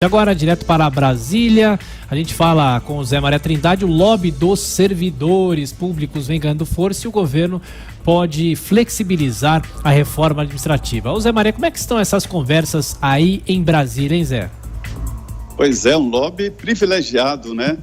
Agora, direto para Brasília, a gente fala com o Zé Maria Trindade. O lobby dos servidores públicos vem ganhando força e o governo pode flexibilizar a reforma administrativa. Ô Zé Maria, como é que estão essas conversas aí em Brasília, hein, Zé? Pois é, um lobby privilegiado, né?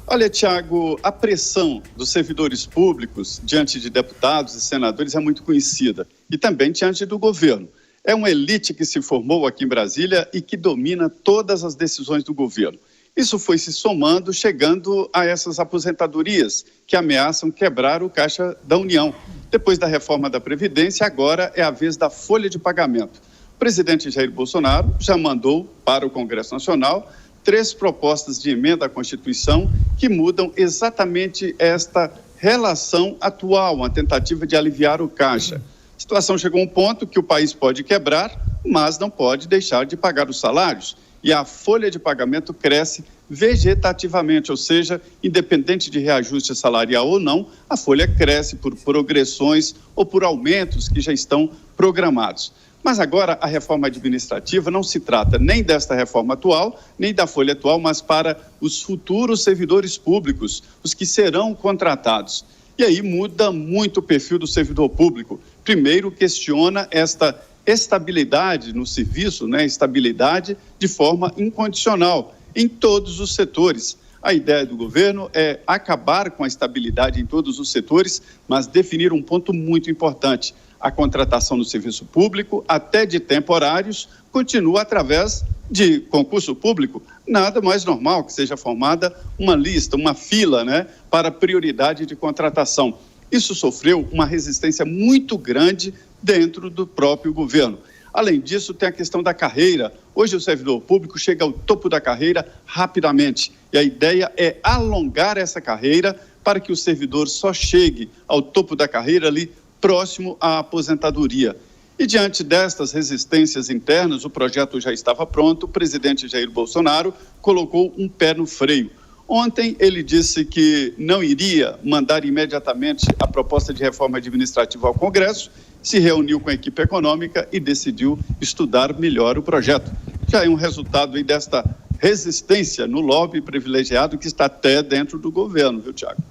Olha, Tiago, a pressão dos servidores públicos diante de deputados e senadores é muito conhecida e também diante do governo. É uma elite que se formou aqui em Brasília e que domina todas as decisões do governo. Isso foi se somando, chegando a essas aposentadorias que ameaçam quebrar o caixa da União. Depois da reforma da Previdência, agora é a vez da folha de pagamento. O presidente Jair Bolsonaro já mandou para o Congresso Nacional 3 propostas de emenda à Constituição que mudam exatamente esta relação atual, uma tentativa de aliviar o caixa. A situação chegou a um ponto que o país pode quebrar, mas não pode deixar de pagar os salários. E a folha de pagamento cresce vegetativamente, ou seja, independente de reajuste salarial ou não, a folha cresce por progressões ou por aumentos que já estão programados. Mas agora a reforma administrativa não se trata nem desta reforma atual, nem da folha atual, mas para os futuros servidores públicos, os que serão contratados. E aí muda muito o perfil do servidor público. Primeiro, questiona esta estabilidade no serviço, né? Estabilidade de forma incondicional em todos os setores. A ideia do governo é acabar com a estabilidade em todos os setores, mas definir um ponto muito importante. A contratação no serviço público, até de temporários, continua através de concurso público. Nada mais normal que seja formada uma lista, uma fila, né, para prioridade de contratação. Isso sofreu uma resistência muito grande dentro do próprio governo. Além disso, tem a questão da carreira. Hoje o servidor público chega ao topo da carreira rapidamente. E a ideia é alongar essa carreira para que o servidor só chegue ao topo da carreira ali próximo à aposentadoria. E diante destas resistências internas, o projeto já estava pronto, o presidente Jair Bolsonaro colocou um pé no freio. Ontem ele disse que não iria mandar imediatamente a proposta de reforma administrativa ao Congresso, se reuniu com a equipe econômica e decidiu estudar melhor o projeto. Já é um resultado aí desta resistência no lobby privilegiado que está até dentro do governo, viu, Tiago?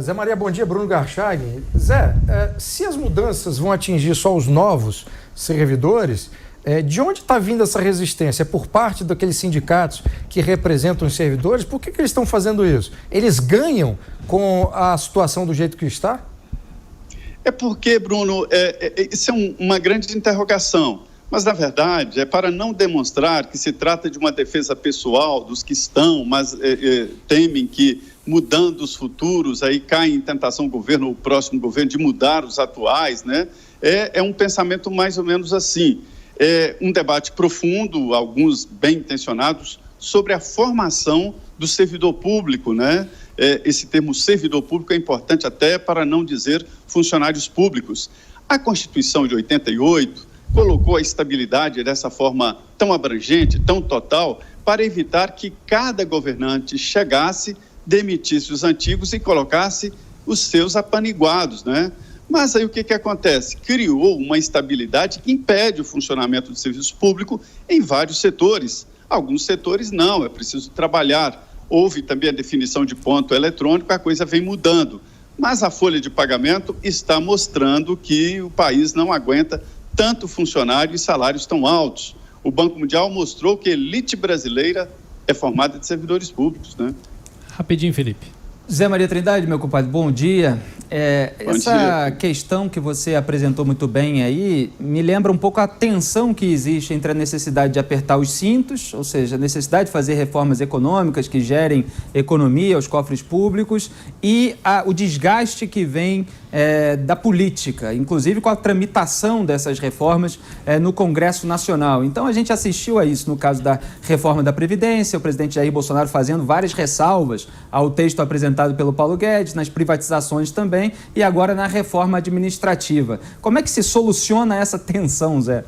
Zé Maria, bom dia. Bruno Garchag. Zé, se as mudanças vão atingir só os novos servidores, de onde está vindo essa resistência? É por parte daqueles sindicatos que representam os servidores? Por que eles estão fazendo isso? Eles ganham com a situação do jeito que está? É porque, Bruno, isso é uma grande interrogação. Mas, na verdade, é para não demonstrar que se trata de uma defesa pessoal dos que estão, mas temem que, mudando os futuros, aí cai em tentação o governo, o próximo governo, de mudar os atuais, né? É um pensamento mais ou menos assim. É um debate profundo, alguns bem intencionados, sobre a formação do servidor público, né? Esse termo servidor público é importante até para não dizer funcionários públicos. A Constituição de 88 colocou a estabilidade dessa forma tão abrangente, tão total, para evitar que cada governante chegasse, demitisse os antigos e colocasse os seus apaniguados, né? Mas aí o que acontece? Criou uma estabilidade que impede o funcionamento do serviço público em vários setores. Alguns setores não, é preciso trabalhar. Houve também a definição de ponto eletrônico, a coisa vem mudando. Mas a folha de pagamento está mostrando que o país não aguenta tanto funcionário e salários tão altos. O Banco Mundial mostrou que a elite brasileira é formada de servidores públicos, né? Rapidinho, Felipe. Zé Maria Trindade, meu compadre, bom dia. Essa dia. questão que você apresentou muito bem aí me lembra um pouco a tensão que existe entre a necessidade de apertar os cintos, ou seja, a necessidade de fazer reformas econômicas que gerem economia aos cofres públicos e o desgaste que vem da política, inclusive com a tramitação dessas reformas no Congresso Nacional. Então a gente assistiu a isso no caso da reforma da Previdência, o presidente Jair Bolsonaro fazendo várias ressalvas ao texto apresentado pelo Paulo Guedes, nas privatizações também, e agora na reforma administrativa. Como é que se soluciona essa tensão, Zé?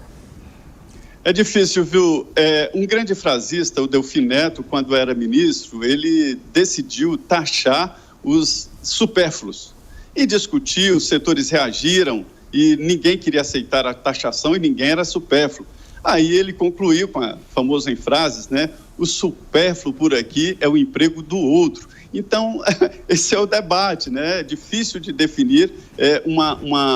É difícil, viu? Um grande frasista, o Delfim Neto, quando era ministro, ele decidiu taxar os supérfluos. E discutiu, os setores reagiram e ninguém queria aceitar a taxação e ninguém era supérfluo. Aí ele concluiu com a famosa em frases, né? O supérfluo por aqui é o emprego do outro. Então, esse é o debate, né? É difícil de definir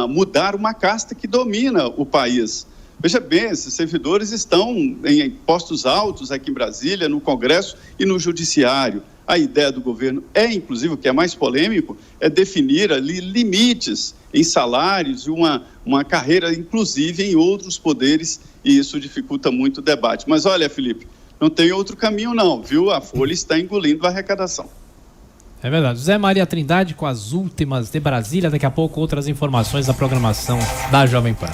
mudar uma casta que domina o país. Veja bem, esses servidores estão em postos altos aqui em Brasília, no Congresso e no Judiciário. A ideia do governo inclusive, o que é mais polêmico, é definir ali limites em salários e uma carreira, inclusive, em outros poderes, e isso dificulta muito o debate. Mas olha, Felipe, não tem outro caminho não, viu? A Folha está engolindo a arrecadação. É verdade. Zé Maria Trindade com as últimas de Brasília. Daqui a pouco outras informações da programação da Jovem Pan.